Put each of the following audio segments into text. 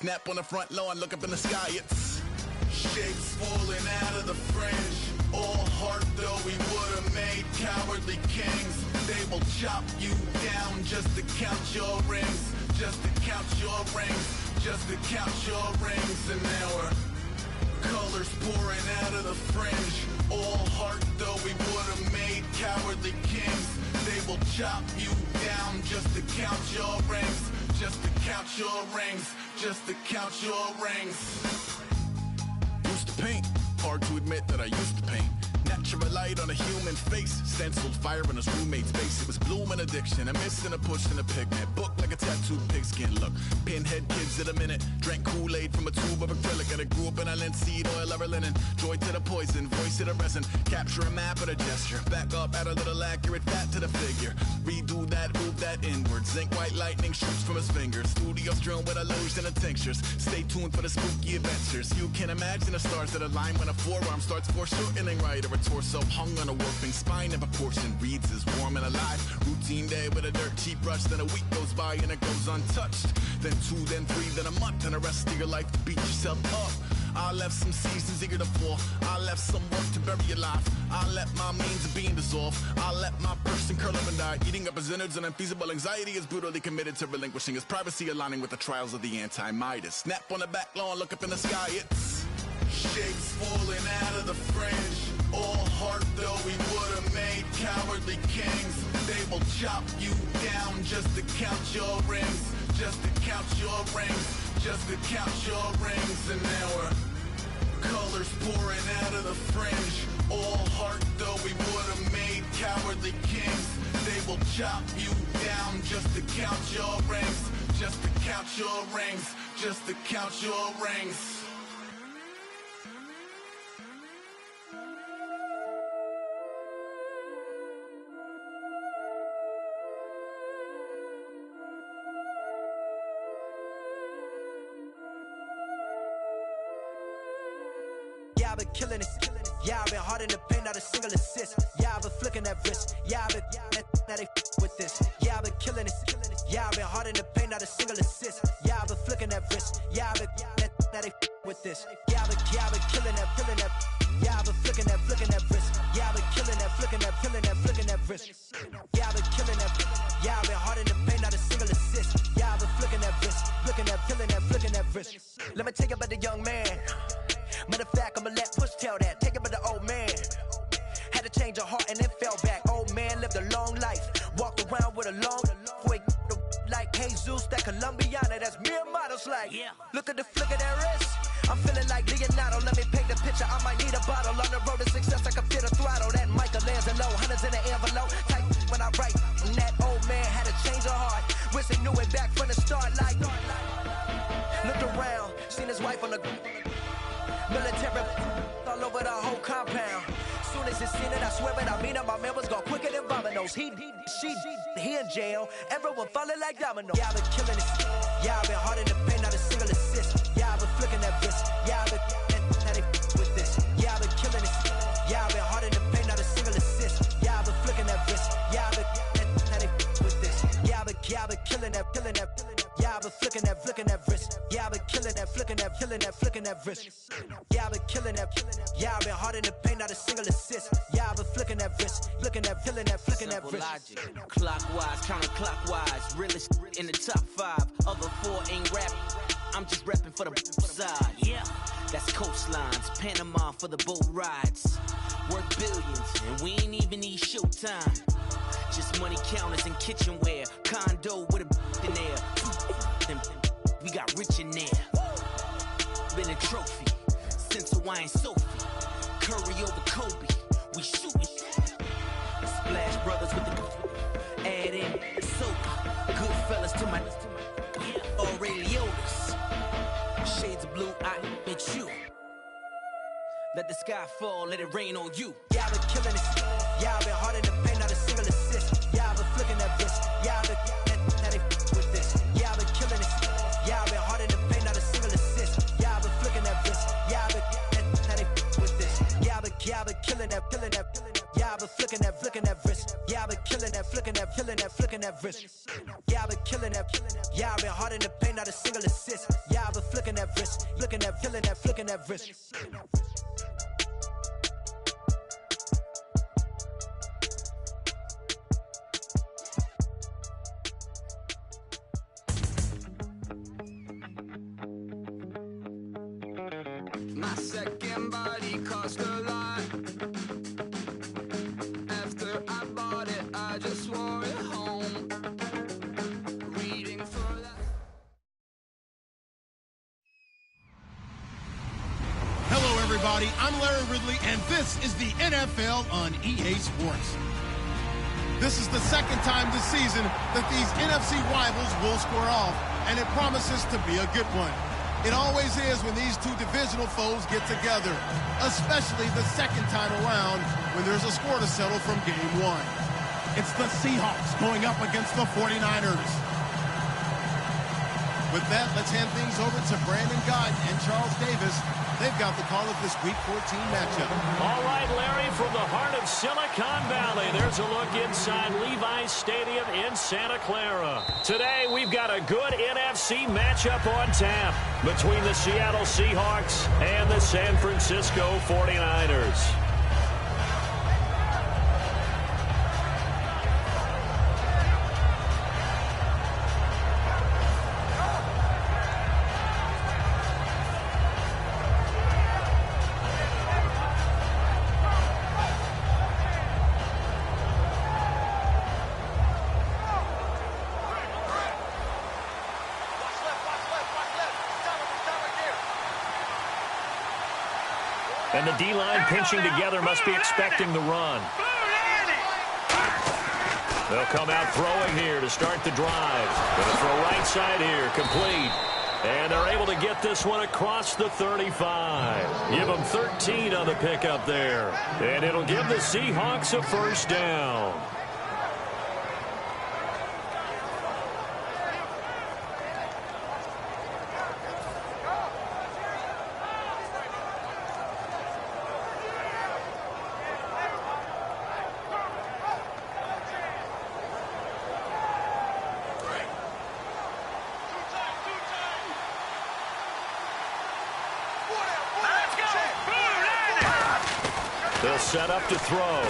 Snap on the front lawn, look up in the sky, it's shapes falling out of the fringe. All heart though we would've made cowardly kings. They will chop you down just to count your rings. Just to count your rings. Just to count your rings. And now we're colors pouring out of the fringe. All heart though we would've made cowardly kings. They will chop you down just to count your rings. Just to count your rings. Just to count your rings. Used to paint, hard to admit that I used to paint. Natural light on a human face, stenciled fire in his roommate's face. It was bloom and addiction, a miss and a push and a pigment. Book like a tattooed pigskin look. Pinhead kids at a minute, drank Kool-Aid from a tube of acrylic. And I grew up in a linseed oil or linen. Joy to the poison, voice to the resin. Capture a map at a gesture. Back up, add a little accurate fat to the figure. Redo that, move that inward. Zinc white lightning shoots from his fingers. Studio strewn with illusion and tinctures. Stay tuned for the spooky adventures. You can imagine the stars that align when a forearm starts foreshortening right, or a torso hung on a warping spine in proportion. Reads as warm and alive. Routine day with a dirt cheap brush. Then a week goes by and it goes untouched. Then 2, then 3, then a month, and the rest of your life to beat yourself up. I left some seasons eager to fall. I left some work to bury your life. I let my means of being dissolve. I let my person curl up and die. Eating up his innards and unfeasible anxiety is brutally committed to relinquishing his privacy, aligning with the trials of the anti-Midas. Snap on the back lawn, look up in the sky, it's shapes falling out of the fringe. All heart though we would've made cowardly kings. They will chop you down just to count your rings. Just to count your rings. Just to count your rings. And now we're colors pouring out of the fringe. All heart though we would've made cowardly kings. They will chop you down just to count your rings. Just to count your rings. Just to count your rings. Yeah, I've been killing it. Yeah, I've been hard in the paint, not a single assist. Yeah, I've been flicking that wrist. Yeah, I've been now they with this. Yeah, I've been killing it. Yeah, I've been hard in the paint, not a single assist. Yeah, I've been flicking that wrist. Yeah, I've been now they with this. Yeah, I've been killing that. Yeah, I've been flicking that wrist. Yeah, I've been killing that, flicking that wrist. Yeah, I've been killing that. Yeah, I've been hard in the paint, not a single assist. Yeah, I've been flicking that wrist, flicking that wrist. Let me take it about the young man. Matter of fact, I'ma let Push tell that. Take it by the old man. Had to change her heart and then fell back. Old man lived a long life. Walked around with a long way like Jesus, that Colombiana. That's mere models like. Yeah. Look at the flick of that wrist. I'm feeling like Leonardo. Let me paint the picture. I might need a bottle. On the road to success, I can fit a throttle. That Michelangelo, hundreds in the envelope. Type when I write. And that old man had to change her heart. Wish he knew it back from the start. Like looked around, seen his wife on the military all over the whole compound. Soon as he seen it, I swear it, I mean it, my man was gone quicker than dominoes. He in jail, everyone falling like dominoes. Yeah, I've been killing it. Yeah, I've been hard in the paint, not a single assist. Yeah, I've been flicking that wrist. Yeah, I've been now they with this. Yeah, I've been killing it. Yeah, I've been hard in the paint, not a single assist. Yeah, I've been flicking that wrist. Yeah, I've been now they with this. Yeah, I've been killing that. Yeah, I've been flicking that wrist. Yeah, I've been killing that, flicking that wrist. Yeah, I've been killing that. Yeah, I've been hard in the paint, not a single assist. Yeah, I've been flicking that wrist, flicking that wrist. Logic. Clockwise, counterclockwise, realest in the top 5. Other 4 ain't rapping. I'm just repping for the side. Yeah, that's coastlines, Panama for the boat rides. Worth billions, and we ain't even need showtime. Just money counters and kitchenware. Condo with a in there. We got rich in there. Been a trophy since Hawaiian Sophie. Curry over Kobe. We shooting. Splash Brothers with the add in soda. Good fellas to my Aureliotis. Shades of blue, I admit you. Let the sky fall, let it rain on you. Yeah, I've been killing it. Yeah, I've been hard in the paint, not a single assist. Yeah, I've been flicking that wrist. Yeah, I've been now they with this. Yeah, I've been killing it. Yeah, I've been hard in the paint, not a single assist. Yeah, I've been flicking that wrist. Yeah, I've been now they with this. Yeah, I've been killing that. Yeah, I've been flicking that wrist. Yeah, I've been killing that, flicking that wrist. Yeah, I've been killing that. Yeah, I've been hard in the paint, not a single assist. Yeah, I've been flicking flicking that wrist. My second body cost a lot. After I bought it, I just wore it home. Reading for that. Hello, everybody. I'm Larry Ridley, and this is the NFL on EA Sports. This is the second time this season that these NFC rivals will square off, and it promises to be a good one. It always is when these two divisional foes get together, especially the second time around when there's a score to settle from game one. It's the Seahawks going up against the 49ers. With that, let's hand things over to Brandon Gott and Charles Davis. They've got the call of this Week 14 matchup. All right, Larry, from the heart of Silicon Valley, there's a look inside Levi's Stadium in Santa Clara. Today, we've got a good NFC matchup on tap between the Seattle Seahawks and the San Francisco 49ers. And the D-line pinching together must be expecting the run. They'll come out throwing here to start the drive. Going to throw right side here, complete. And they're able to get this one across the 35. Give them 13 on the pickup there. And it'll give the Seahawks a first down. They'll set up to throw.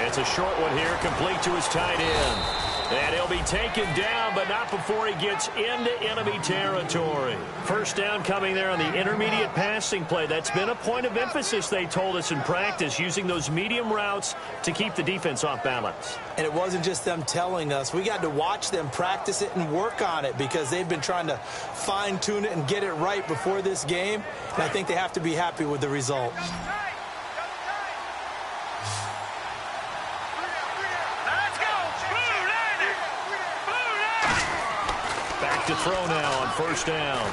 It's a short one here, complete to his tight end. And he'll be taken down, but not before he gets into enemy territory. First down coming there on the intermediate passing play. That's been a point of emphasis, they told us in practice, using those medium routes to keep the defense off balance. And it wasn't just them telling us. We got to watch them practice it and work on it because they've been trying to fine-tune it and get it right before this game. And I think they have to be happy with the result. To throw now on first down.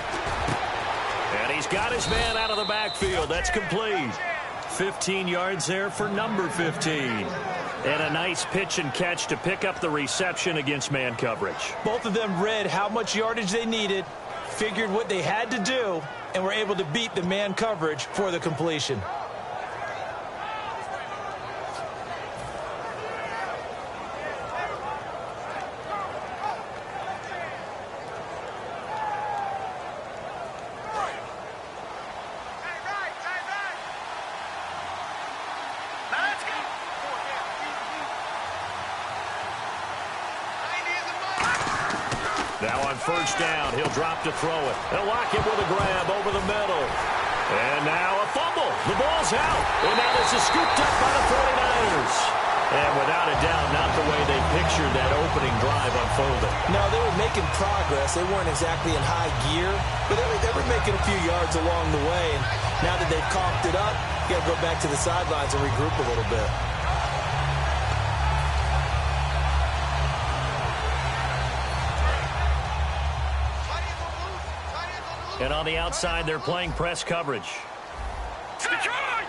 And he's got his man out of the backfield. That's complete. 15 yards there for number 15. And a nice pitch and catch to pick up the reception against man coverage. Both of them read how much yardage they needed, figured what they had to do, and were able to beat the man coverage for the completion. Now on first down, he'll drop to throw it. They'll lock him with a grab over the middle. And now a fumble. The ball's out. And now this is scooped up by the 49ers. And without a doubt, not the way they pictured that opening drive unfolding. No, they were making progress. They weren't exactly in high gear, but they were making a few yards along the way. And now that they've comped it up, you got to go back to the sidelines and regroup a little bit. And on the outside, they're playing press coverage. Detroit!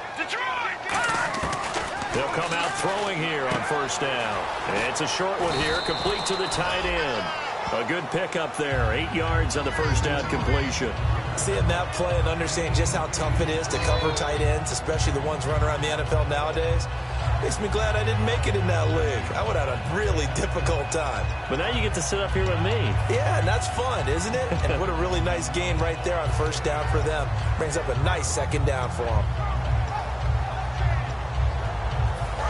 They'll come out throwing here on first down. And it's a short one here, complete to the tight end. A good pickup there, 8 yards on the first down completion. Seeing that play and understanding just how tough it is to cover tight ends, especially the ones running around the NFL nowadays, Makes me glad I didn't make it in that league. I would have had a really difficult time. But now you get to sit up here with me. Yeah, and that's fun, isn't it? And what a really nice gain right there on first down for them. Brings up a nice second down for them.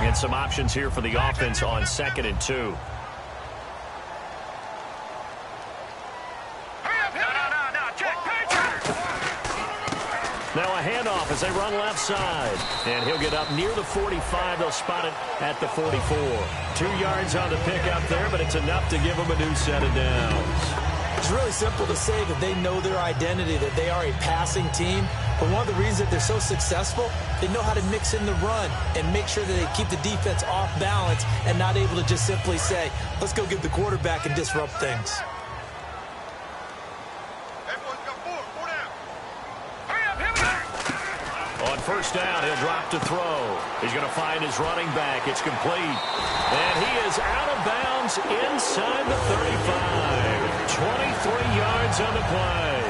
And some options here for the offense on 2nd and 2. Now a handoff as they run left side. And he'll get up near the 45. They'll spot it at the 44. 2 yards on the pickup there, but it's enough to give them a new set of downs. It's really simple to say that they know their identity, that they are a passing team. But one of the reasons that they're so successful, they know how to mix in the run and make sure that they keep the defense off balance and not able to just simply say, let's go get the quarterback and disrupt things. On first down, he'll drop to throw. He's going to find his running back. It's complete. And he is out of bounds inside the 35. 23 yards on the play.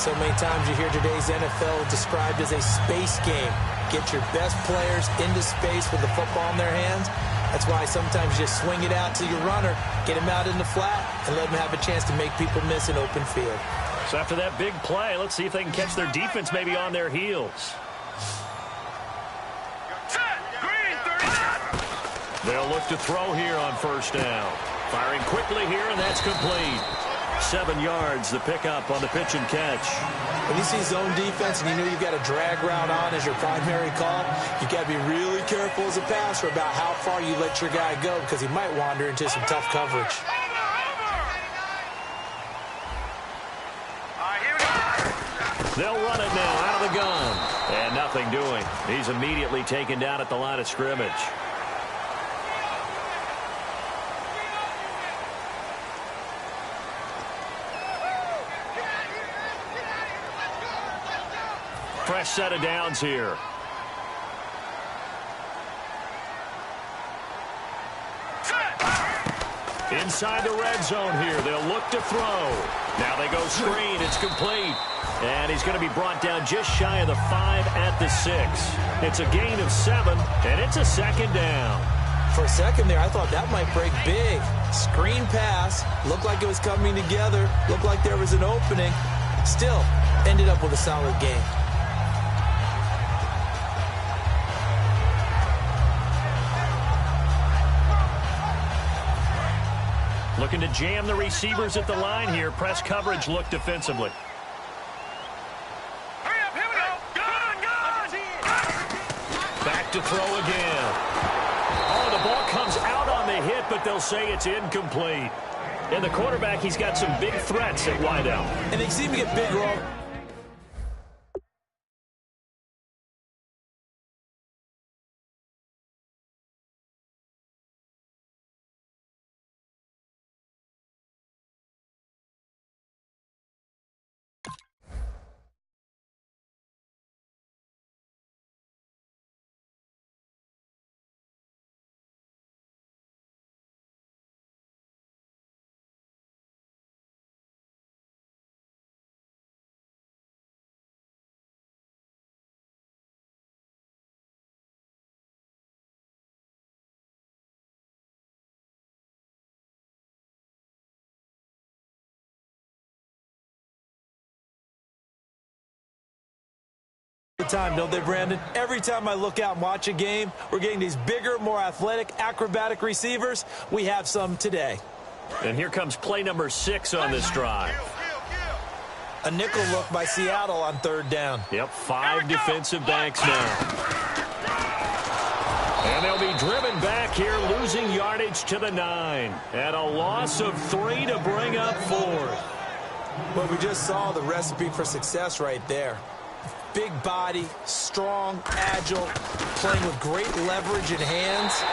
So many times you hear today's NFL described as a space game. Get your best players into space with the football in their hands. That's why sometimes you just swing it out to your runner, get him out in the flat, and let him have a chance to make people miss an open field. So after that big play, let's see if they can catch their defense maybe on their heels. They'll look to throw here on first down. Firing quickly here, and that's complete. 7 yards, the pickup on the pitch and catch. When you see zone defense and you know you've got a drag route on as your primary call, you've got to be really careful as a passer about how far you let your guy go because he might wander into some tough coverage. They'll run it now out of the gun. And nothing doing. He's immediately taken down at the line of scrimmage. Fresh set of downs here. Inside the red zone here. They'll look to throw. Now they go screen. It's complete. And he's going to be brought down just shy of the 5 at the 6. It's a gain of 7, and it's a second down. For a second there, I thought that might break big. Screen pass. Looked like it was coming together. Looked like there was an opening. Still, ended up with a solid game. Looking to jam the receivers at the line here. Press coverage look defensively. Back to throw again. Oh, the ball comes out on the hit, but they'll say it's incomplete. And the quarterback, he's got some big threats at wideout. And they seem to get bigger all. Time, don't they, Brandon? Every time I look out and watch a game, we're getting these bigger, more athletic, acrobatic receivers. We have some today. And here comes play number 6 on this drive. A nickel look by Seattle on third down. Yep, 5 defensive backs now. And they'll be driven back here, losing yardage to the 9. And a loss of 3 to bring up 4. Well, we just saw the recipe for success right there. Big body, strong, agile, playing with great leverage in hands.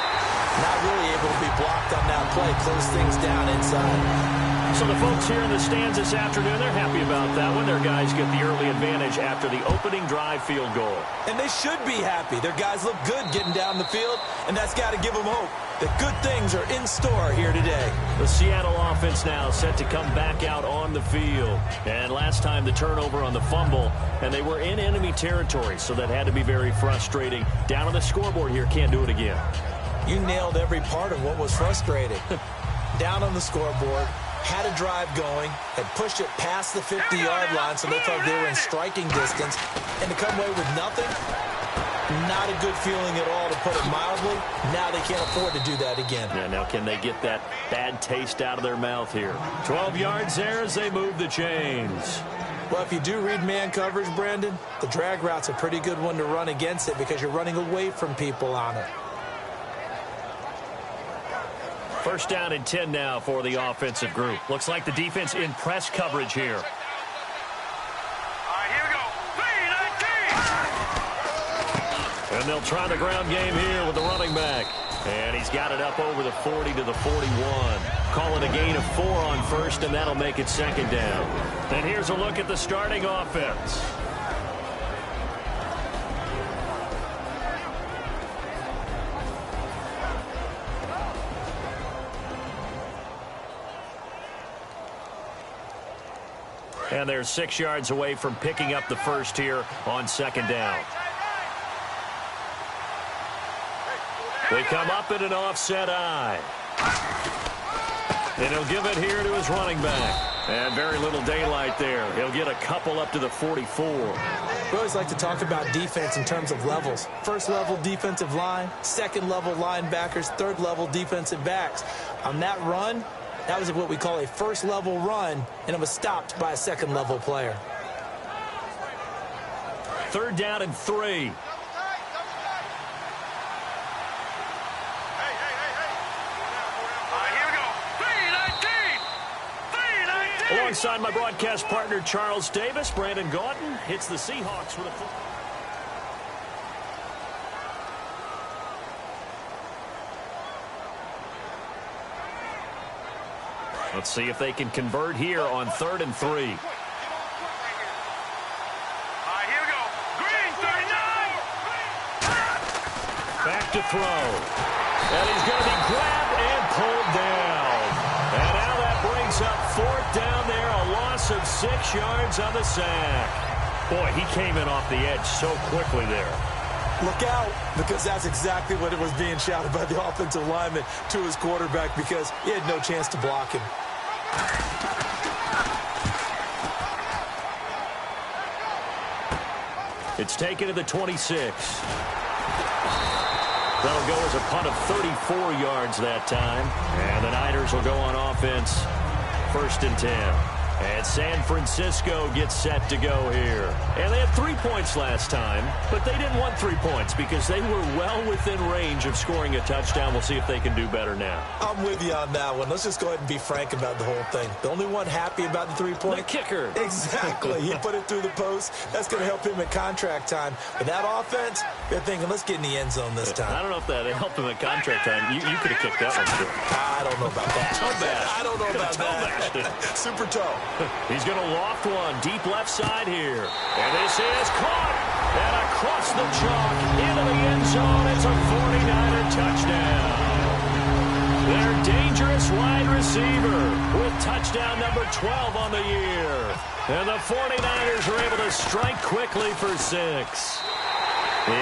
Not really able to be blocked on that play. Close things down inside. So the folks here in the stands this afternoon, they're happy about that one. Their guys get the early advantage after the opening drive field goal. And they should be happy. Their guys look good getting down the field, and that's got to give them hope that good things are in store here today. The Seattle offense now set to come back out on the field. And last time the turnover on the fumble, and they were in enemy territory, so that had to be very frustrating. Down on the scoreboard here, can't do it again. You nailed every part of what was frustrating. Down on the scoreboard, had a drive going, had pushed it past the 50-yard line so they thought they were in striking distance, and to come away with nothing, not a good feeling at all, to put it mildly. Now they can't afford to do that again. Yeah, now can they get that bad taste out of their mouth here? 12 yards there as they move the chains. Well, if you do read man coverage, Brandon, the drag route's a pretty good one to run against it because you're running away from people on it. First down and 10 now for the offensive group. Looks like the defense in press coverage here. All right, here we go. 3-19. And they'll try the ground game here with the running back. And he's got it up over the 40 to the 41. Call it a gain of 4 on first, and that'll make it second down. And here's a look at the starting offense. And they're 6 yards away from picking up the first here on second down. They come up in an offset eye. And he'll give it here to his running back. And very little daylight there. He'll get a couple up to the 44. We always like to talk about defense in terms of levels. First level defensive line, second level linebackers, third level defensive backs. On that run, that was what we call a first-level run, and it was stopped by a second-level player. Third down and 3. Alongside my broadcast partner, Charles Davis, Brandon Gaudin hits the Seahawks with a football. Let's see if they can convert here on 3rd and 3. All right, here we go. Green, 39. Back to throw. And he's going to be grabbed and pulled down. And now that brings up 4th down there, a loss of 6 yards on the sack. Boy, he came in off the edge so quickly there. Look out, because that's exactly what it was being shouted by the offensive lineman to his quarterback, because he had no chance to block him. It's taken to the 26. That'll go as a punt of 34 yards that time. And the Niners will go on offense. 1st and 10. And San Francisco gets set to go here. And they had 3 points last time, but they didn't want 3 points because they were well within range of scoring a touchdown. We'll see if they can do better now. I'm with you on that one. Let's just go ahead and be frank about the whole thing. The only one happy about the 3-point? The kicker. Exactly. He put it through the post. That's going to help him at contract time. But that offense, they're thinking, let's get in the end zone this time. I don't know if that helped him at contract time. You could have kicked that one too. I don't know about that. Toe bash. I don't know about that. Super toe. He's going to loft one deep left side here. And this is caught. And across the chalk into the end zone. It's a 49er touchdown. Their dangerous wide receiver with touchdown number 12 on the year. And the 49ers are able to strike quickly for 6.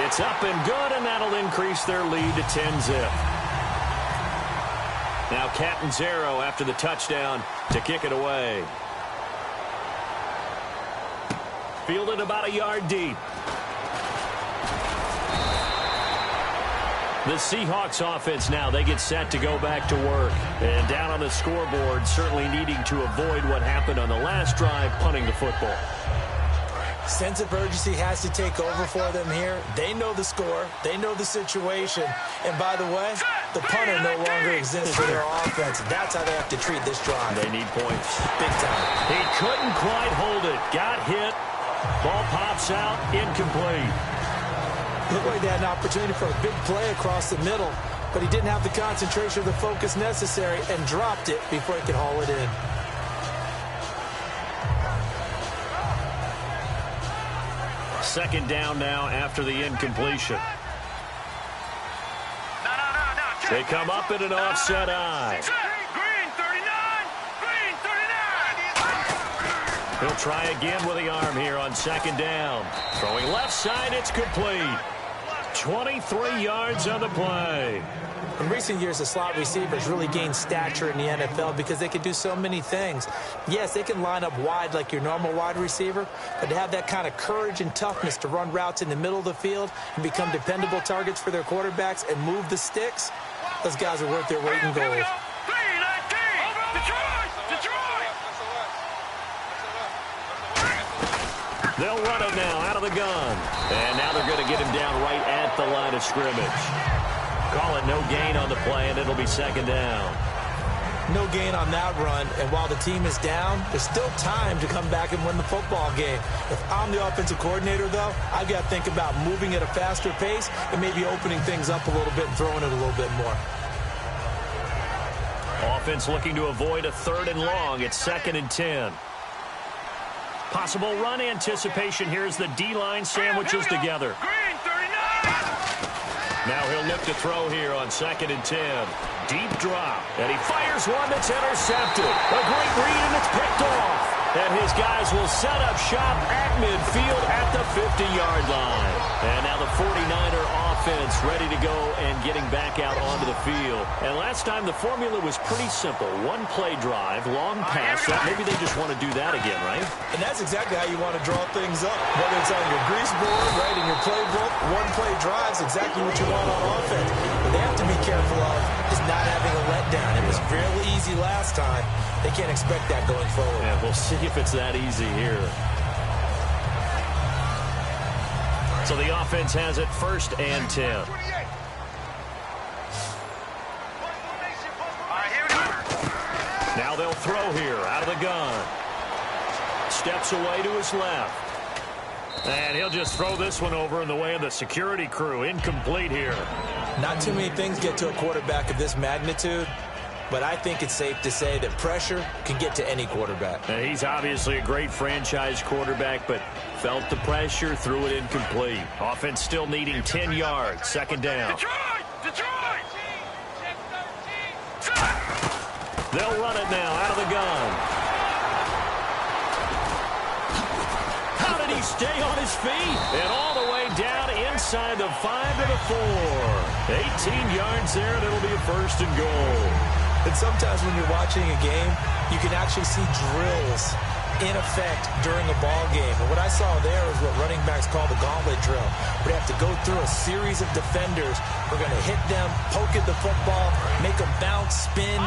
It's up and good, and that'll increase their lead to 10-zip. Now Catanzaro after the touchdown to kick it away. Fielded about a yard deep. The Seahawks offense now, they get set to go back to work. And down on the scoreboard, certainly needing to avoid what happened on the last drive, punting the football. Sense of urgency has to take over for them here. They know the score. They know the situation. And by the way, the punter no longer exists for their offense. That's how they have to treat this drive. They need points. Big time. He couldn't quite hold it. Got hit. Ball pops out. Incomplete. Looked like they had an opportunity for a big play across the middle, but he didn't have the concentration or the focus necessary and dropped it before he could haul it in. second down now after the incompletion. They come up in an offset eye. Green 39. Green 39. He'll try again with the arm here on second down. Throwing left side, it's complete. 23 yards on the play. In recent years, the slot receivers really gained stature in the NFL because they can do so many things. Yes, they can line up wide like your normal wide receiver, but to have that kind of courage and toughness to run routes in the middle of the field and become dependable targets for their quarterbacks and move the sticks, those guys are worth their weight in gold. They'll run it now out of the gun. And now they're going to get him down right at the line of scrimmage. Call it no gain on the play, and it'll be second down. No gain on that run, and while the team is down, there's still time to come back and win the football game. If I'm the offensive coordinator, though, I've got to think about moving at a faster pace and maybe opening things up a little bit and throwing it a little bit more. Offense looking to avoid a 3rd and long. It's 2nd and 10. Possible run anticipation here as the D-line sandwiches together. Green 39. Now he'll look to throw here on 2nd and 10. Deep drop. And he fires one that's intercepted. A great read, and it's picked off. And his guys will set up shop at midfield at the 50-yard line. And now the 49er offense ready to go and getting back out onto the field. And last time the formula was pretty simple. One play drive, long pass. Maybe they just want to do that again, right? And that's exactly how you want to draw things up. Whether it's on your grease board, right, in your playbook, one play drive is exactly what you want on offense. What they have to be careful of is not having a letdown. It was fairly easy last time. They can't expect that going forward. Yeah, we'll see if it's that easy here. So the offense has it 1st and 10. Now they'll throw here out of the gun. Steps away to his left. And he'll just throw this one over in the way of the security crew. Incomplete here. Not too many things get to a quarterback of this magnitude, but I think it's safe to say that pressure can get to any quarterback. And he's obviously a great franchise quarterback, but felt the pressure, threw it incomplete. Offense still needing 10 yards. 2nd down. Detroit! They'll run it now out of the gun. How did he stay on his feet? And all the way down inside the 5 to the 4. 18 yards there, and it'll be a 1st and goal. And sometimes when you're watching a game, you can actually see drills in effect during a ball game. And what I saw there is what running backs call the gauntlet drill. We have to go through a series of defenders. We're going to hit them, poke at the football, make them bounce, spin,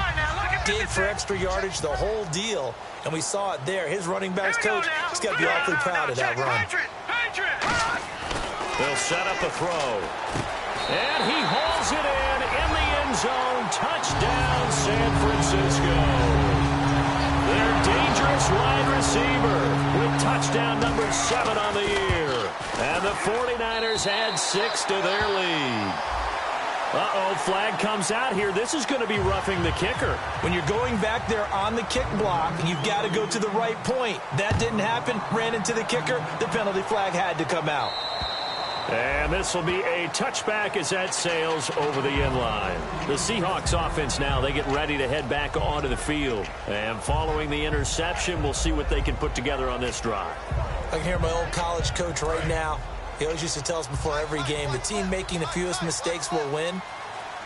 dig for extra yardage, the whole deal. And we saw it there. His running backs coach has got to be awfully proud of that run. They'll set up a throw. And he hauls it in the end zone. Touchdown, San Francisco. Their dangerous wide receiver with touchdown number 7 on the year. And the 49ers add 6 to their lead. Uh-oh, flag comes out here. This is going to be roughing the kicker. When you're going back there on the kick block, you've got to go to the right point. That didn't happen. Ran into the kicker. The penalty flag had to come out. And this will be a touchback as that sails over the end line. The Seahawks offense now, they get ready to head back onto the field. And following the interception, we'll see what they can put together on this drive. I can hear my old college coach right now. He always used to tell us before every game, the team making the fewest mistakes will win.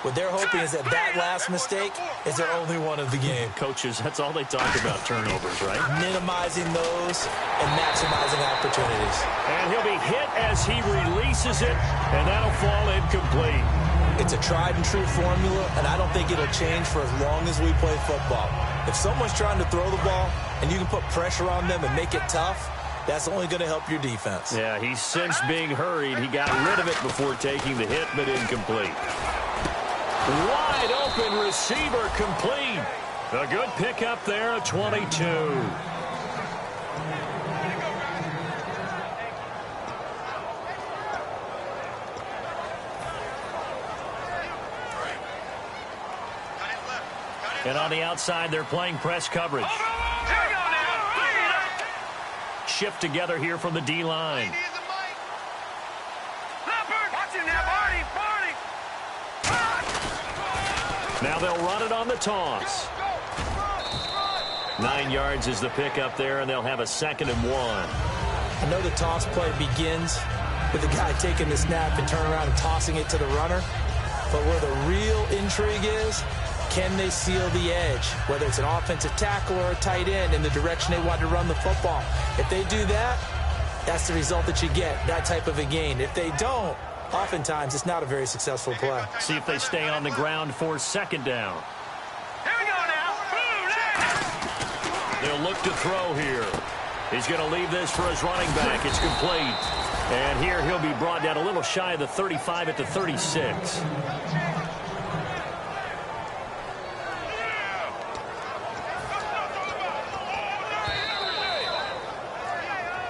What they're hoping is that last mistake is their only one of the game. Coaches, that's all they talk about, turnovers, right? Minimizing those and maximizing opportunities. And he'll be hit as he releases it, and that'll fall incomplete. It's a tried-and-true formula, and I don't think it'll change for as long as we play football. If someone's trying to throw the ball and you can put pressure on them and make it tough, that's only going to help your defense. Yeah, he's since being hurried. He got rid of it before taking the hit, but incomplete. Wide open receiver complete. A good pickup there at 22. And on the outside, they're playing press coverage. Shift together here from the D-line. Now they'll run it on the toss. 9 yards is the pickup there, and they'll have a 2nd and 1. I know the toss play begins with the guy taking the snap and turning around and tossing it to the runner. But where the real intrigue is, can they seal the edge, whether it's an offensive tackle or a tight end, in the direction they want to run the football? If they do that, that's the result that you get, that type of a gain. If they don't, oftentimes it's not a very successful play. See if they stay on the ground for 2nd down. Here we go now. They'll look to throw here. He's going to leave this for his running back. It's complete. And here he'll be brought down a little shy of the 35 at the 36.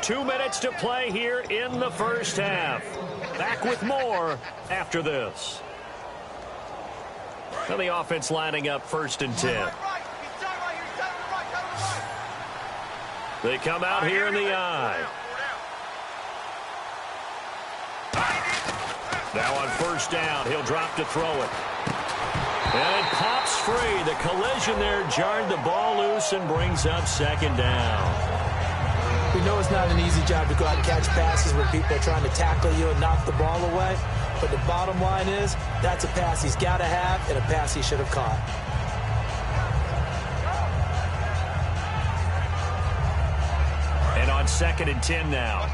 Two minutes to play here in the first half. Back with more after this. Now the offense lining up 1st and 10. They come out here in the eye. Now on 1st down, he'll drop to throw it. And it pops free. The collision there jarred the ball loose and brings up 2nd down. We know it's not an easy job to go out and catch passes where people are trying to tackle you and knock the ball away. But the bottom line is, that's a pass he's got to have and a pass he should have caught. And on 2nd and 10 now.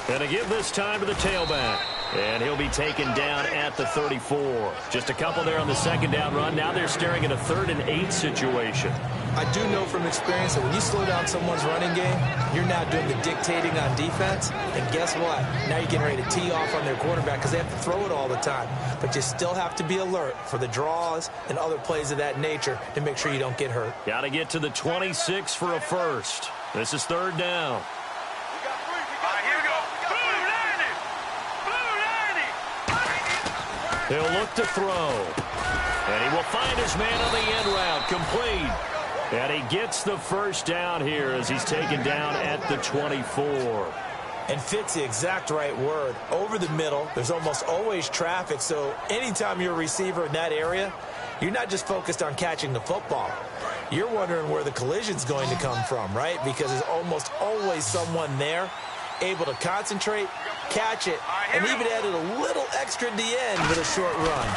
And to give this time to the tailback. And he'll be taken down at the 34. Just a couple there on the 2nd down run. Now they're staring at a 3rd and 8 situation. I do know from experience that when you slow down someone's running game, you're now doing the dictating on defense. And guess what? Now you're getting ready to tee off on their quarterback because they have to throw it all the time. But you still have to be alert for the draws and other plays of that nature to make sure you don't get hurt. Got to get to the 26 for a first. This is 3rd down. He'll look to throw. And he will find his man on the end route. Complete. And he gets the 1st down here as he's taken down at the 24. And fit's the exact right word. Over the middle, there's almost always traffic. So anytime you're a receiver in that area, you're not just focused on catching the football. You're wondering where the collision's going to come from, right? Because there's almost always someone there able to concentrate, catch it, and even added a little extra at the end with a short run.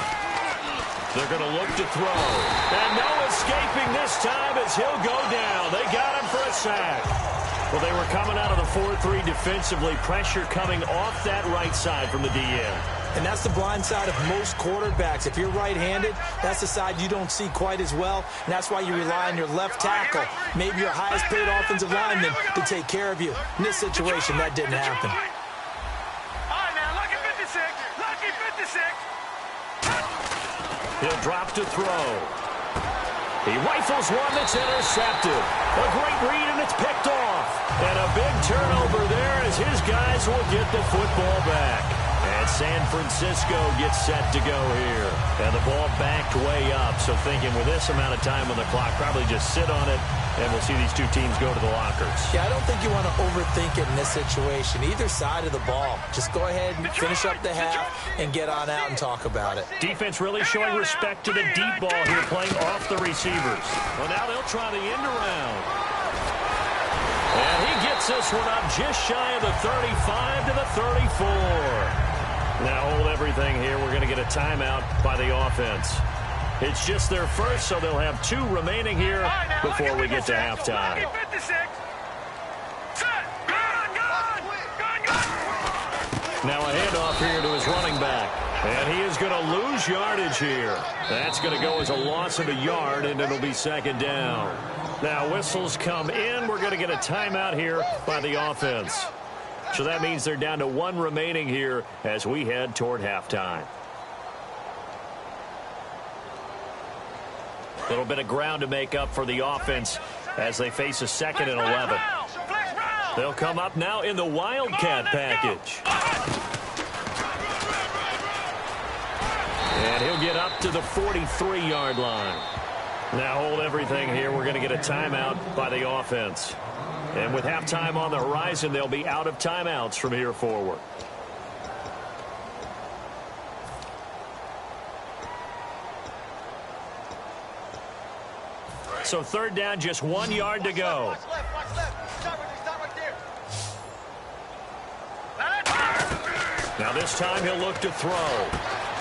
They're going to look to throw. And no escaping this time as he'll go down. They got him for a sack. Well, they were coming out of the 4-3 defensively. Pressure coming off that right side from the DN. And that's the blind side of most quarterbacks. If you're right-handed, that's the side you don't see quite as well. And that's why you rely on your left tackle, maybe your highest-paid offensive lineman, to take care of you. In this situation, that didn't happen. All right, now, lucky 56. Lucky 56. He'll drop to throw. He rifles one that's intercepted. A great read, and it's picked off. And a big turnover there as his guys will get the football back. And San Francisco gets set to go here. And the ball backed way up. So thinking with this amount of time on the clock, probably just sit on it, and we'll see these two teams go to the lockers. Yeah, I don't think you want to overthink it in this situation. Either side of the ball. Just go ahead and finish up the half and get on out and talk about it. Defense really showing respect to the deep ball here, playing off the receivers. Well, now they'll try the end around. And he gets this one up just shy of the 35 to the 34. Now hold everything here. We're going to get a timeout by the offense. It's just their first, so they'll have 2 remaining here before we get to halftime. Now a handoff here to his running back. And he is going to lose yardage here. That's going to go as a loss of a yard, and it'll be 2nd down. Now whistles come in. We're going to get a timeout here by the offense. So that means they're down to 1 remaining here as we head toward halftime. A little bit of ground to make up for the offense as they face a 2nd and 11. They'll come up now in the Wildcat package. And he'll get up to the 43-yard line. Now hold everything here. We're going to get a timeout by the offense. And with halftime on the horizon, they'll be out of timeouts from here forward. So third down, just 1 yard to go. Watch left. Stop right there. Now this time he'll look to throw.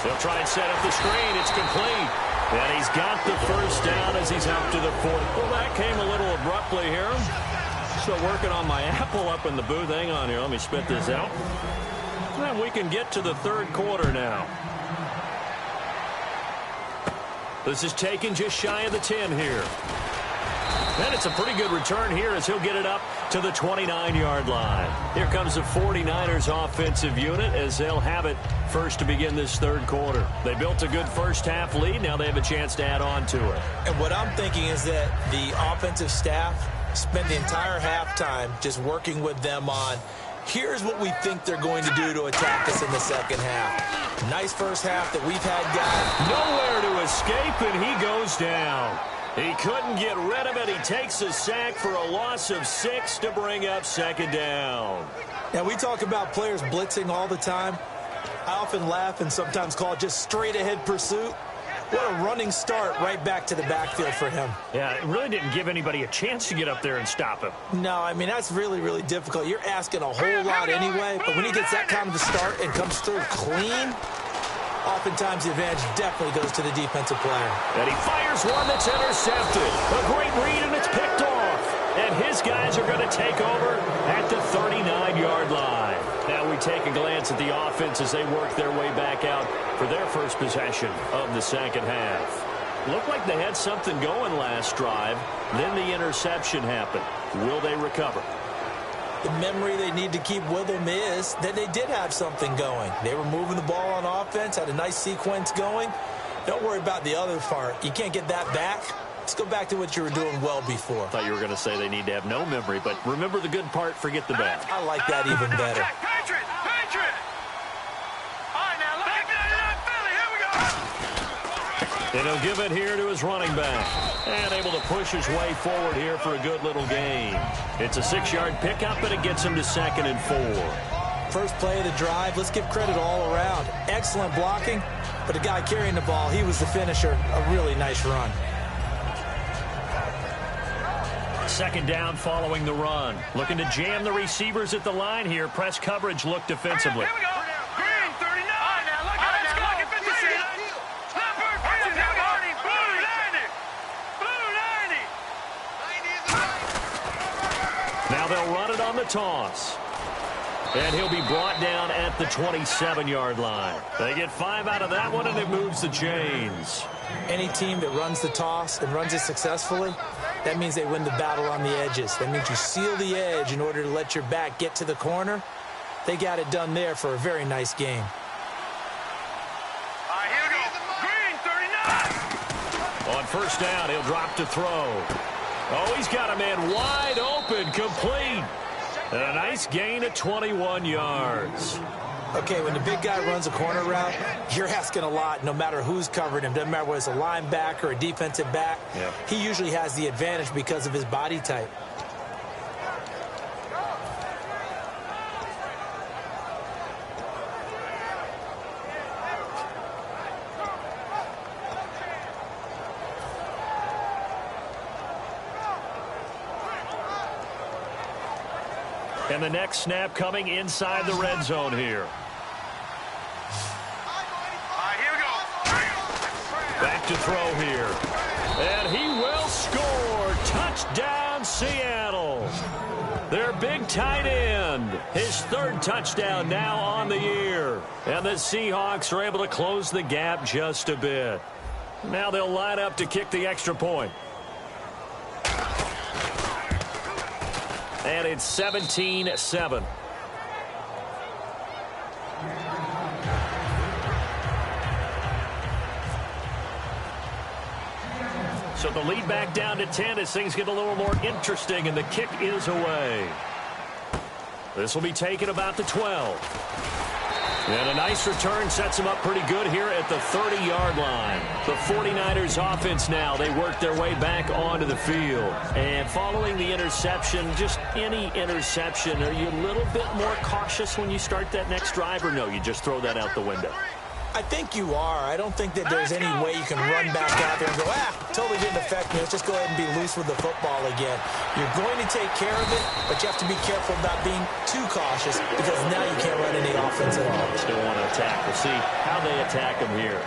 He'll try and set up the screen. It's complete. And he's got the first down as he's up to the 40. Well, that came a little abruptly here. Still working on my apple up in the booth. Hang on here. Let me spit this out. And we can get to the third quarter now. This is taken just shy of the 10 here. And it's a pretty good return here as he'll get it up to the 29-yard line. Here comes the 49ers offensive unit as they'll have it first to begin this third quarter. They built a good first-half lead. Now they have a chance to add on to it. And what I'm thinking is that the offensive staff spent the entire halftime just working with them on, here's what we think they're going to do to attack us in the second half. Nice first half that we've had, guys. Nowhere to escape, and he goes down. He couldn't get rid of it. He takes a sack for a loss of 6 to bring up second down. Now, we talk about players blitzing all the time. I often laugh and sometimes call it just straight-ahead pursuit. What a running start right back to the backfield for him. Yeah, it really didn't give anybody a chance to get up there and stop him. No, I mean, that's really, really difficult. You're asking a whole lot anyway, but when he gets that kind of a start and comes through clean, oftentimes the advantage definitely goes to the defensive player. And he fires one that's intercepted. A great read, and it's picked off. And his guys are going to take over at the 39-yard line. Now we take a glance at the offense as they work their way back out for their first possession of the second half. Looked like they had something going last drive. Then the interception happened. Will they recover? The memory they need to keep with them is that they did have something going. They were moving the ball on offense, had a nice sequence going. Don't worry about the other part. You can't get that back. Let's go back to what you were doing well before. I thought you were going to say they need to have no memory, but remember the good part, forget the bad. I like that even better. Patriot! All right, now, look at Philly. Here we go. And he'll give it here to his running back. And able to push his way forward here for a good little gain. It's a 6-yard pickup, but it gets him to 2nd and 4. First play of the drive, let's give credit all around. Excellent blocking, but the guy carrying the ball, he was the finisher. A really nice run. Second down following the run. Looking to jam the receivers at the line here. Press coverage look defensively. Here we go. Green, 39. All right, now, look at 56. Snapper, here we go. Blue 90. Now they'll run it on the toss. And he'll be brought down at the 27-yard line. They get 5 out of that one, and it moves the chains. Any team that runs the toss and runs it successfully, that means they win the battle on the edges. That means you seal the edge in order to let your back get to the corner. They got it done there for a very nice game. All right, here we go. Green, 39. On first down, he'll drop to throw. Oh, he's got a man wide open, complete. And a nice gain of 21 yards. Okay, when the big guy runs a corner route, you're asking a lot no matter who's covering him. Doesn't matter whether it's a linebacker or a defensive back. Yeah. He usually has the advantage because of his body type. And the next snap coming inside the red zone here. All right, here we go. Back to throw here. And he will score. Touchdown, Seattle. Their big tight end. His 3rd touchdown now on the year. And the Seahawks are able to close the gap just a bit. Now they'll line up to kick the extra point. And it's 17-7. So the lead back down to 10 as things get a little more interesting, and the kick is away. This will be taken about the 12. And a nice return sets them up pretty good here at the 30-yard line. The 49ers offense now, they work their way back onto the field. And following the interception, just any interception, are you a little bit more cautious when you start that next drive, or no, you just throw that out the window? I think you are. I don't think that there's any way you can run back out there and go, totally didn't affect me. Let's just go ahead and be loose with the football again. You're going to take care of it, but you have to be careful about being too cautious because now you can't run any offense at all. Still want to attack. We'll see how they attack them here.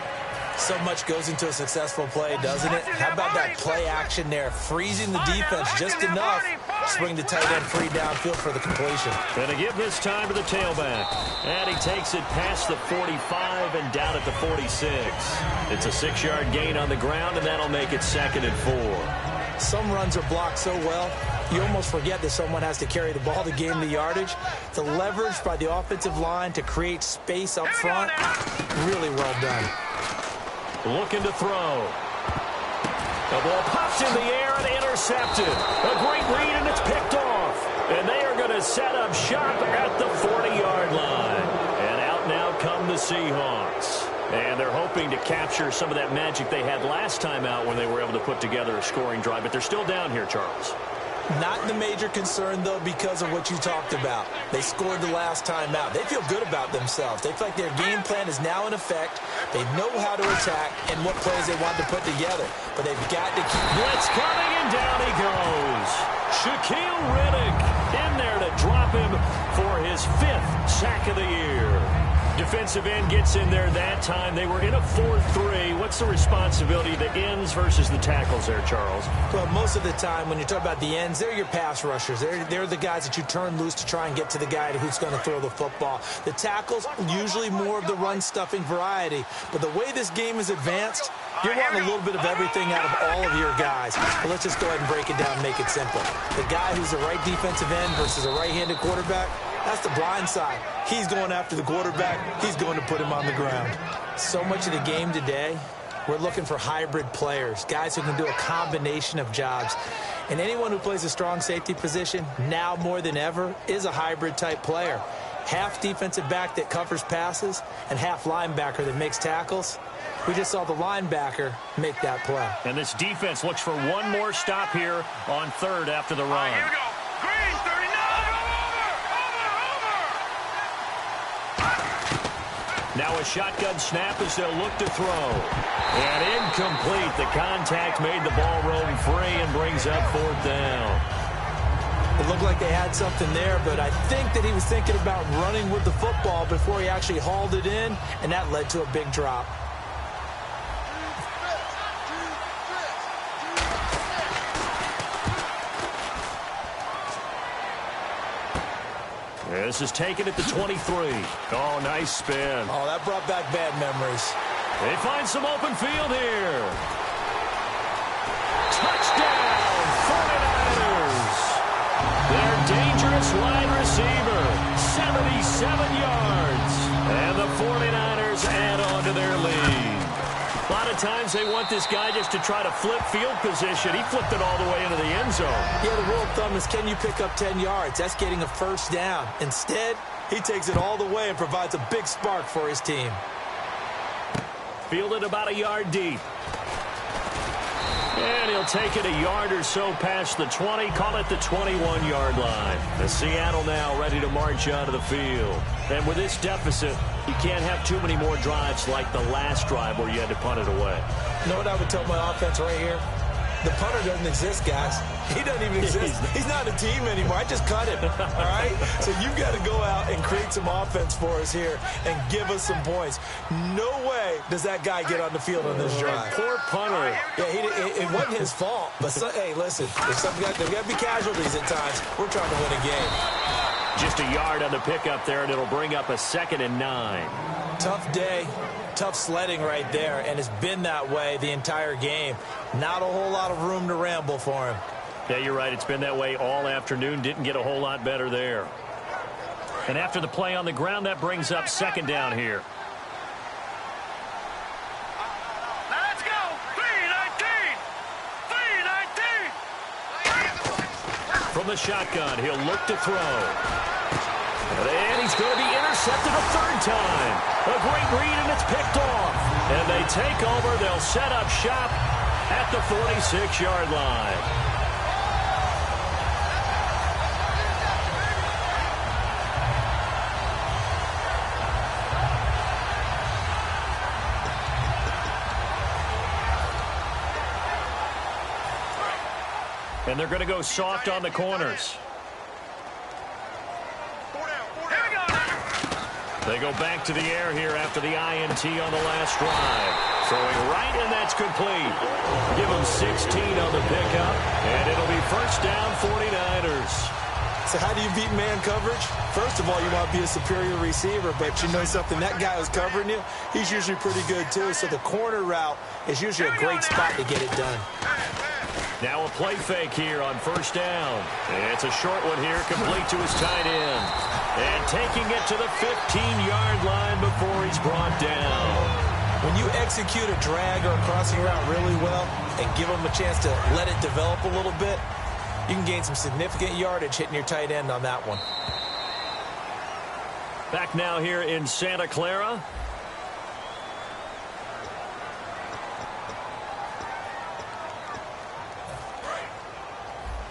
So much goes into a successful play, doesn't it? How about that play action there? Freezing the defense just enough to bring the tight end free downfield for the completion. Going to give this time to the tailback. And he takes it past the 45 and down at the 46. It's a 6-yard gain on the ground, and that'll make it 2nd and 4. Some runs are blocked so well, you almost forget that someone has to carry the ball to gain the yardage. The leverage by the offensive line to create space up front, really well done. Looking to throw. The ball pops in the air and intercepted. A great read, and it's picked off. And they are going to set up shop at the 40-yard line. And out now come the Seahawks. And they're hoping to capture some of that magic they had last time out when they were able to put together a scoring drive. But they're still down here, Charles. Not the major concern, though, because of what you talked about. They scored the last time out. They feel good about themselves. They feel like their game plan is now in effect. They know how to attack and what plays they want to put together. But they've got to keep... Blitz coming, and down he goes. Shaquille Riddick in there to drop him for his 5th sack of the year. Defensive end gets in there that time. They were in a 4-3. What's the responsibility of the ends versus the tackles there, Charles? Well, most of the time when you talk about the ends, they're your pass rushers. They're the guys that you turn loose to try and get to the guy who's going to throw the football. The tackles, usually more of the run-stuffing variety. But the way this game is advanced, you're wanting a little bit of everything out of all of your guys. But let's just go ahead and break it down and make it simple. The guy who's the right defensive end versus a right-handed quarterback, that's the blind side. He's going after the quarterback. He's going to put him on the ground. So much of the game today, we're looking for hybrid players, guys who can do a combination of jobs. And anyone who plays a strong safety position, now more than ever, is a hybrid-type player. Half defensive back that covers passes and half linebacker that makes tackles. We just saw the linebacker make that play. And this defense looks for one more stop here on 3rd after the run. Here we go. Green, 39. Now a shotgun snap as they'll look to throw. And incomplete. The contact made the ball roam free and brings up 4th down. It looked like they had something there, but I think that he was thinking about running with the football before he actually hauled it in, and that led to a big drop. This is taken at the 23. Oh, nice spin. Oh, that brought back bad memories. They find some open field here. Touchdown, 49ers. Their dangerous wide receiver, 77 yards. And the 49ers add on to their lead. A lot of times they want this guy just to try to flip field position. He flipped it all the way into the end zone. Yeah, the rule of thumb is, can you pick up 10 yards? That's getting a 1st down. Instead, he takes it all the way and provides a big spark for his team. Fielded about a yard deep. And he'll take it a yard or so past the 20, call it the 21-yard line. The Seattle now ready to march onto the field. And with this deficit, you can't have too many more drives like the last drive where you had to punt it away. You know what I would tell my offense right here? The punter doesn't exist, guys. He doesn't even exist. He's not a team anymore. I just cut him, all right? So you've got to go out and create some offense for us here and give us some points. No way does that guy get on the field on this drive. Poor punter. Yeah, it wasn't his fault. But, hey, listen, there's got to be casualties at times. We're trying to win a game. Just a yard on the pickup there, and it'll bring up a 2nd and 9. Tough day. Tough sledding right there, and it's been that way the entire game. Not a whole lot of room to ramble for him. Yeah, you're right. It's been that way all afternoon. Didn't get a whole lot better there. And after the play on the ground, that brings up 2nd down here. Let's go. 3-19. 3-19. From the shotgun, he'll look to throw. And he's going to be intercepted a third time. A great read, and it's picked off. And they take over. They'll set up shop at the 46-yard line. And they're going to go soft on the corners. They go back to the air here after the INT on the last drive. Throwing right, and that's complete. Give them 16 on the pickup, and it'll be first down 49ers. So how do you beat man coverage? First of all, you want to be a superior receiver, but you know something, that guy who's covering you, he's usually pretty good too. So the corner route is usually a great spot to get it done. Now a play fake here on first down. It's a short one here, complete to his tight end. And taking it to the 15-yard line before he's brought down. When you execute a drag or a crossing route really well and give him a chance to let it develop a little bit, you can gain some significant yardage hitting your tight end on that one. Back now here in Santa Clara.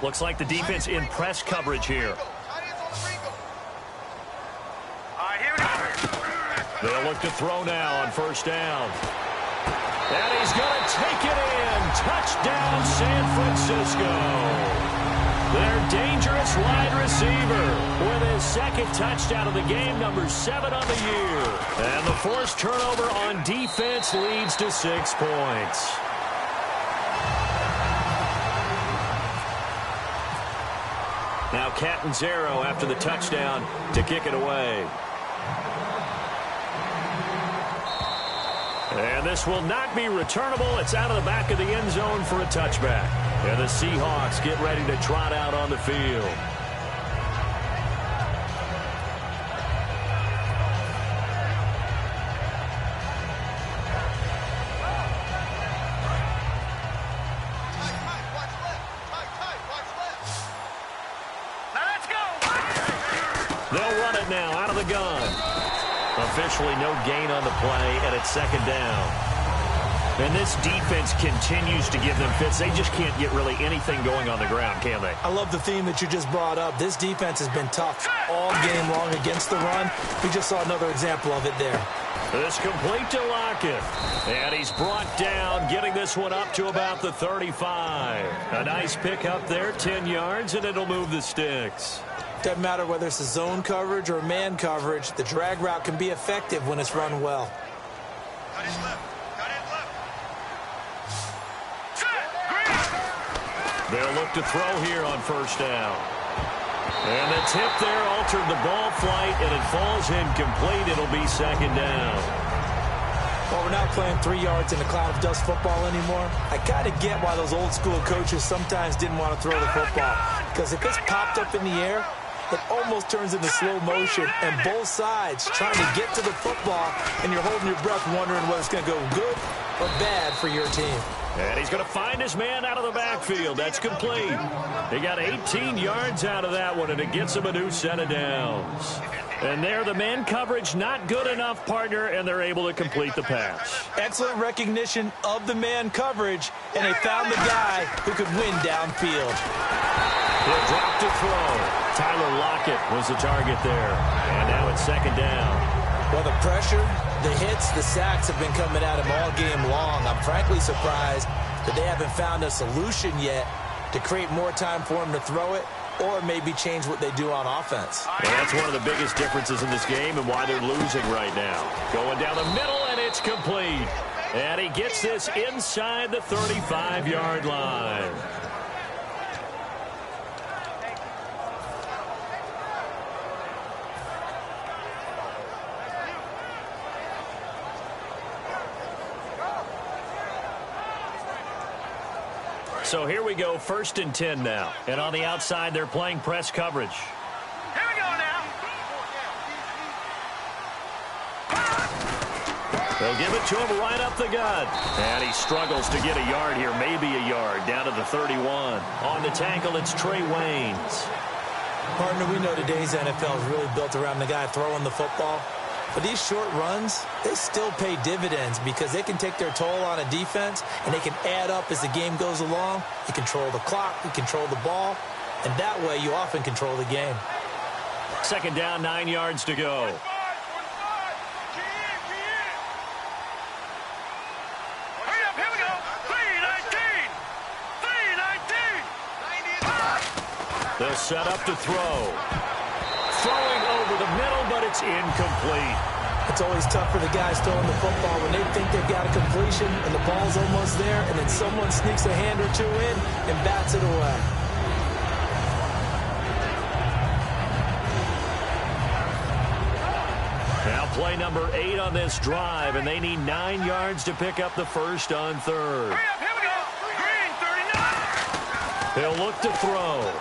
Looks like the defense in press coverage here. They'll look to throw now on first down. And he's going to take it in. Touchdown, San Francisco. Their dangerous wide receiver with his second touchdown of the game, number 7 on the year. And the forced turnover on defense leads to 6 points. Now Catanzaro after the touchdown to kick it away. And this will not be returnable. It's out of the back of the end zone for a touchback. And the Seahawks get ready to trot out on the field. They'll run it now out of the gun. Officially no gain on the play, and it's second down. And this defense continues to give them fits. They just can't get really anything going on the ground, can they? I love the theme that you just brought up. This defense has been tough all game long against the run. We just saw another example of it there. This complete to Lockett. And he's brought down, getting this one up to about the 35. A nice pick up there, 10 yards, and it'll move the sticks. Doesn't matter whether it's a zone coverage or man coverage, the drag route can be effective when it's run well. They'll look to throw here on first down. And the tip there altered the ball flight, and it falls incomplete. It'll be second down. Well, we're not playing 3 yards in a cloud of dust football anymore. I kind of get why those old school coaches sometimes didn't want to throw the football. Because if it's popped up in the air, it almost turns into slow motion, and both sides trying to get to the football, and you're holding your breath wondering whether it's going to go good or bad for your team. And he's going to find his man out of the backfield. That's complete. He got 18 yards out of that one, and it gets him a new set of downs. And there, the man coverage not good enough, partner, and they're able to complete the pass. Excellent recognition of the man coverage, and they found the guy who could win downfield. He'll drop to throw. Tyler Lockett was the target there. And now it's second down. Well, the pressure, the hits, the sacks have been coming at him all game long. I'm frankly surprised that they haven't found a solution yet to create more time for him to throw it or maybe change what they do on offense. Well, that's one of the biggest differences in this game and why they're losing right now. Going down the middle, and it's complete. And he gets this inside the 35-yard line. So here we go, 1st and 10 now. And on the outside, they're playing press coverage. Here we go now. They'll give it to him right up the gut. And he struggles to get a yard here, maybe a yard, down to the 31. On the tackle, it's Trey Waynes. Partner, we know today's NFL is really built around the guy throwing the football. But these short runs, they still pay dividends because they can take their toll on a defense, and they can add up as the game goes along. You control the clock, you control the ball, and that way you often control the game. Second down, 9 yards to go. Hurry up, here we go. 3-19. They'll set up to throw. Throwing over the middle, but it's incomplete. It's always tough for the guys throwing the football when they think they've got a completion and the ball's almost there, and then someone sneaks a hand or two in and bats it away. Now play number 8 on this drive, and they need 9 yards to pick up the first on third. Hurry up, here we go. Green, 39. They'll look to throw.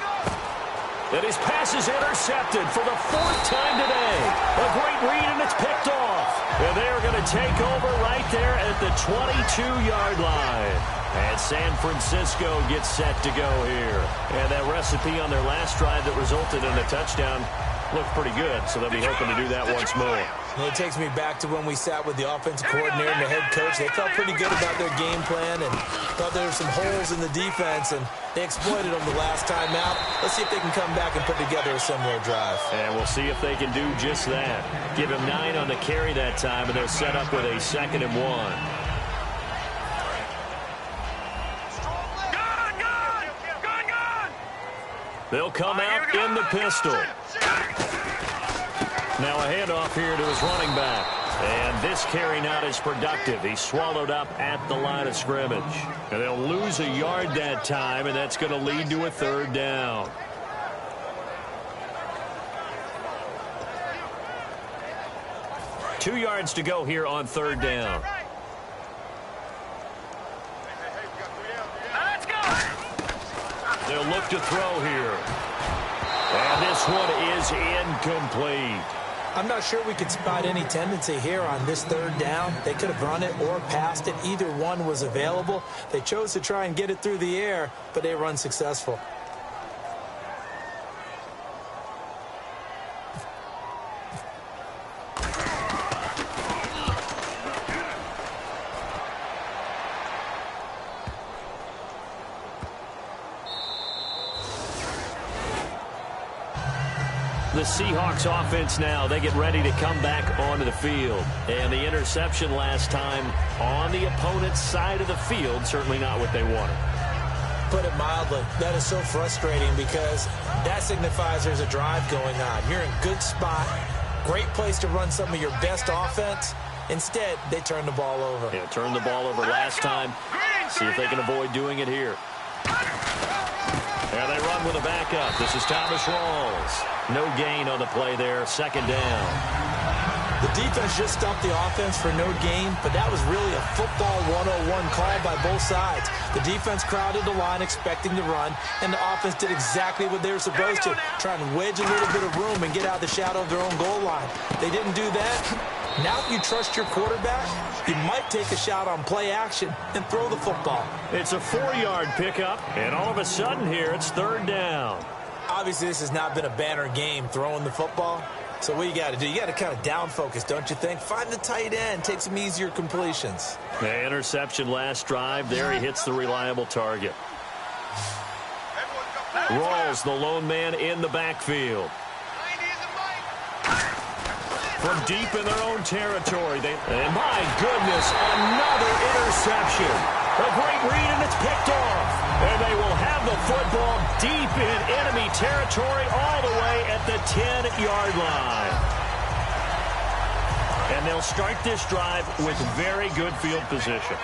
And his pass is intercepted for the 4th time today. A great read, and it's picked off. And they're going to take over right there at the 22-yard line. And San Francisco gets set to go here. And that recipe on their last drive that resulted in a touchdown looked pretty good, so they'll be hoping to do that once more. Well, it takes me back to when we sat with the offensive coordinator and the head coach. They felt pretty good about their game plan and thought there were some holes in the defense, and they exploited them the last time out. Let's see if they can come back and put together a similar drive. And we'll see if they can do just that. Give him 9 on the carry that time, and they're set up with a 2nd and 1. They'll come out in the pistol. Now a handoff here to his running back. And this carry not as productive. He's swallowed up at the line of scrimmage. And they'll lose a yard that time, and that's going to lead to a 3rd down. Two yards to go here on 3rd down. They'll look to throw here. And this one is incomplete. I'm not sure we could spot any tendency here on this 3rd down. They could have run it or passed it. Either one was available. They chose to try and get it through the air, but they were unsuccessful. The Seahawks offense now, they get ready to come back onto the field. And the interception last time on the opponent's side of the field, certainly not what they wanted. Put it mildly, that is so frustrating because that signifies there's a drive going on. You're in good spot, great place to run some of your best offense. Instead, they turn the ball over. Yeah, turned the ball over last time. See if they can avoid doing it here. There they run with a backup. This is Thomas Rawls. No gain on the play there. 2nd down. The defense just stopped the offense for no gain, but that was really a football 101 call by both sides. The defense crowded the line expecting to run, and the offense did exactly what they were supposed to, try and wedge a little bit of room and get out of the shadow of their own goal line. They didn't do that. Now if you trust your quarterback, you might take a shot on play action and throw the football. It's a 4-yard pickup, and all of a sudden here it's 3rd down. Obviously, this has not been a banner game throwing the football. So what you got to do, you got to kind of down focus, don't you think? Find the tight end, take some easier completions. The interception last drive. There he hits the reliable target. Rawls, the lone man in the backfield. From deep in their own territory. And my goodness, another interception. A great read, and it's picked off. And they will have the football deep in enemy territory all the way at the 10-yard line. And they'll start this drive with very good field position.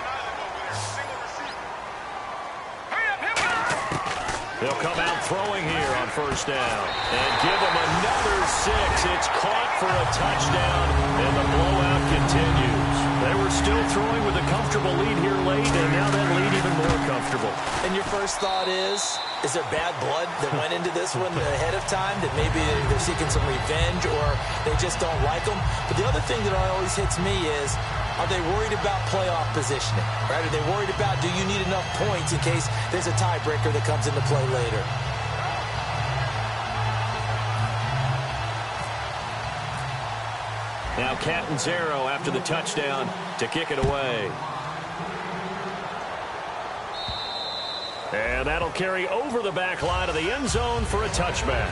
They'll come out throwing here on 1st down. And give them another 6. It's caught for a touchdown, and the blowout continues. They were still throwing with a comfortable lead here late, and now that lead even more comfortable. And your first thought is there bad blood that went into this one ahead of time, that maybe they're seeking some revenge or they just don't like them? But the other thing that always hits me is, are they worried about playoff positioning? Right? Are they worried about, do you need enough points in case there's a tiebreaker that comes into play later? Now Catanzaro after the touchdown to kick it away. And that'll carry over the back line of the end zone for a touchback.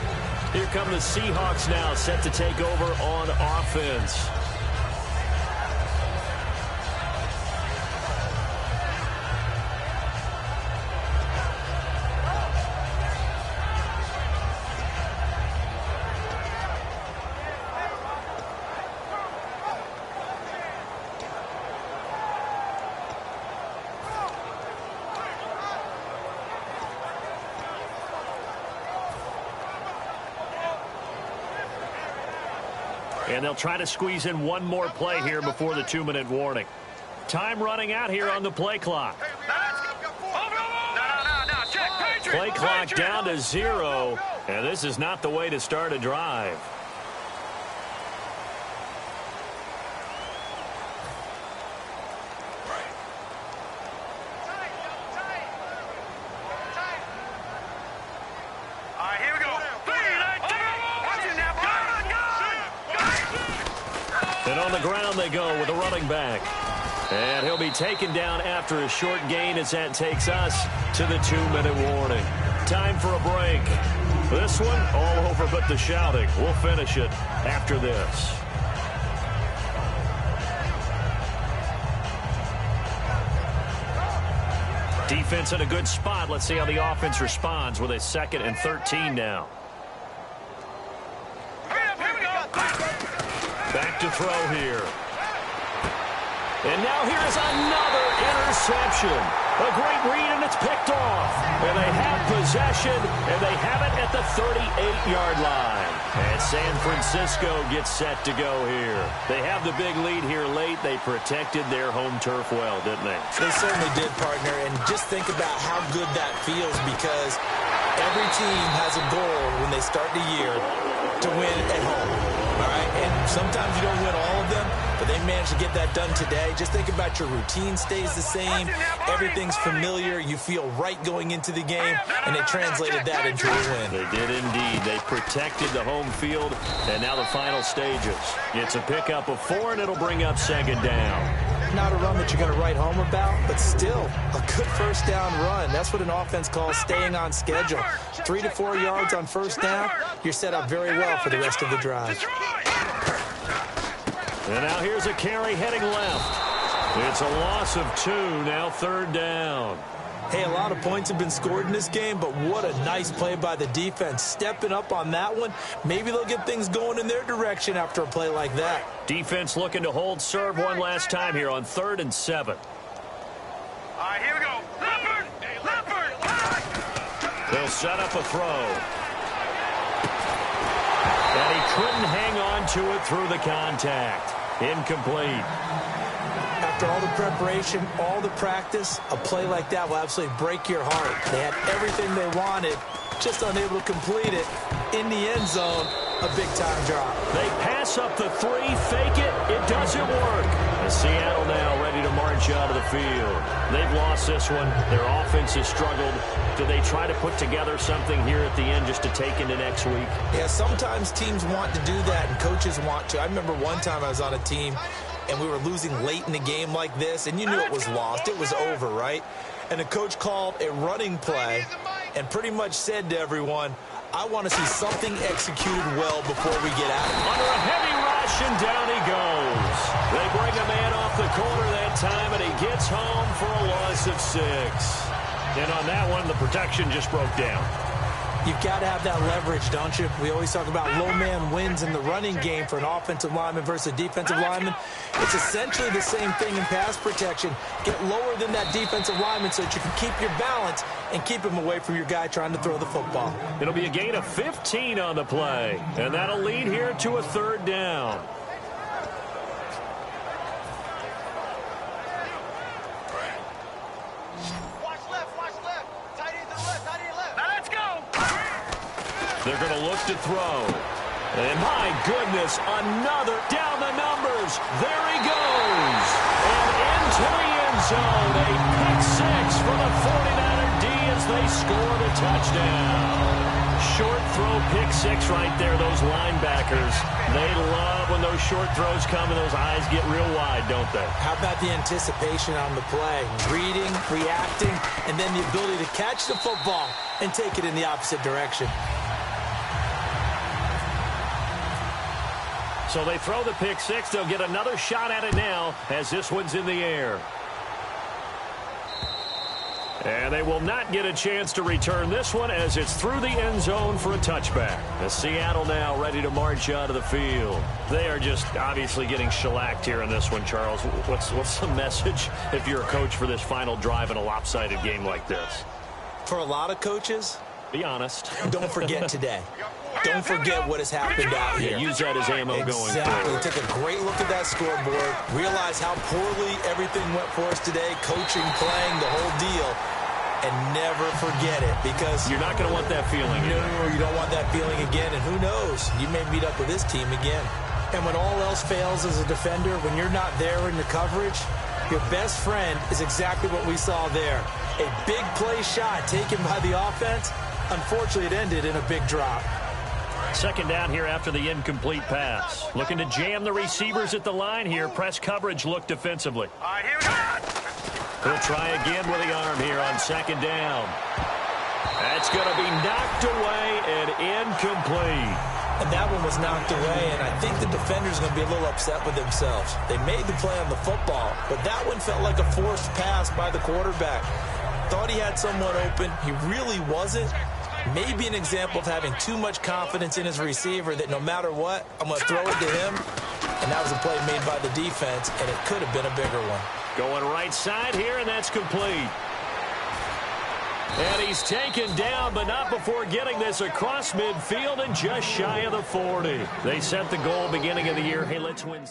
Here come the Seahawks now, set to take over on offense. And they'll try to squeeze in one more play here before the 2-minute warning. Time running out here on the play clock. Play clock down to 0, and this is not the way to start a drive. And on the ground they go with a running back. And he'll be taken down after a short gain as that takes us to the 2-minute warning. Time for a break. This one, all over but the shouting. We'll finish it after this. Defense in a good spot. Let's see how the offense responds with a 2nd and 13 now. Back to throw here. And now here's another interception. A great read, and it's picked off. And they have possession, and they have it at the 38-yard line. And San Francisco gets set to go here. They have the big lead here late. They protected their home turf well, didn't they? They certainly did, partner. And just think about how good that feels, because every team has a goal when they start the year to win at home. All right, and sometimes you don't win all of them, but they managed to get that done today. Just think about your routine stays the same. Everything's familiar. You feel right going into the game, and they translated that into a win. They did indeed. They protected the home field, and now the final stages. It's a pickup of 4, and it'll bring up 2nd down. Not a run that you're going to write home about, but still a good first down run. That's what an offense calls staying on schedule. 3 to 4 yards on first down, you're set up very well for the rest of the drive. And now here's a carry heading left. It's a loss of 2, now 3rd down. Hey, a lot of points have been scored in this game, but what a nice play by the defense. Stepping up on that one, maybe they'll get things going in their direction after a play like that. Defense looking to hold serve one last time here on 3rd and 7. All right, here we go. Leopard! They'll set up a throw. And he couldn't hang on to it through the contact. Incomplete. After all the preparation, all the practice, a play like that will absolutely break your heart. They had everything they wanted, just unable to complete it. In the end zone, a big-time drop. They pass up the 3, fake it, it doesn't work. And Seattle now ready to march out of the field. They've lost this one. Their offense has struggled. Do they try to put together something here at the end just to take into next week? Yeah, sometimes teams want to do that, and coaches want to. I remember one time I was on a team, and we were losing late in the game like this, and you knew it was lost. It was over, right? And the coach called a running play and pretty much said to everyone, I want to see something executed well before we get out. Under a heavy rush, and down he goes. They bring a man off the corner that time, and he gets home for a loss of 6. And on that one, the protection just broke down. You've got to have that leverage, don't you? We always talk about low man wins in the running game for an offensive lineman versus a defensive lineman. It's essentially the same thing in pass protection. Get lower than that defensive lineman so that you can keep your balance and keep him away from your guy trying to throw the football. It'll be a gain of 15 on the play, and that'll lead here to a 3rd down. They're going to look to throw. And my goodness, another down the numbers. There he goes. And into the end zone. A pick 6 for the 49er D as they score the touchdown. short throw pick six right there, those linebackers. They love when those short throws come and those eyes get real wide, don't they? How about the anticipation on the play? Reading, reacting, and then the ability to catch the football and take it in the opposite direction. So they throw the pick six. They'll get another shot at it now as this one's in the air. And they will not get a chance to return this one as it's through the end zone for a touchback. As Seattle now ready to march out of the field. They are just obviously getting shellacked here in this one, Charles. What's the message if you're a coach for this final drive in a lopsided game like this? For a lot of coaches, be honest. Don't forget today. Don't forget what has happened out here. Yeah, use that as ammo going forward. Exactly. Take a great look at that scoreboard. Realize how poorly everything went for us today. Coaching, playing, the whole deal. And never forget it, because you're not going to want that feeling again. No, you don't want that feeling again. And who knows? You may meet up with this team again. And when all else fails as a defender, when you're not there in the coverage, your best friend is exactly what we saw there. A big play shot taken by the offense. Unfortunately, it ended in a big drop. Second down here after the incomplete pass. Looking to jam the receivers at the line here. Press coverage look defensively. All right, here we go. He'll try again with the arm here on second down. That's going to be knocked away and incomplete. And that one was knocked away, and I think the defender's going to be a little upset with themselves. They made the play on the football, but that one felt like a forced pass by the quarterback. Thought he had someone open. He really wasn't. Maybe an example of having too much confidence in his receiver that no matter what, I'm going to throw it to him. And that was a play made by the defense, and it could have been a bigger one. Going right side here, and that's complete. And he's taken down, but not before getting this across midfield and just shy of the 40. They set the goal beginning of the year. Hey, let's win.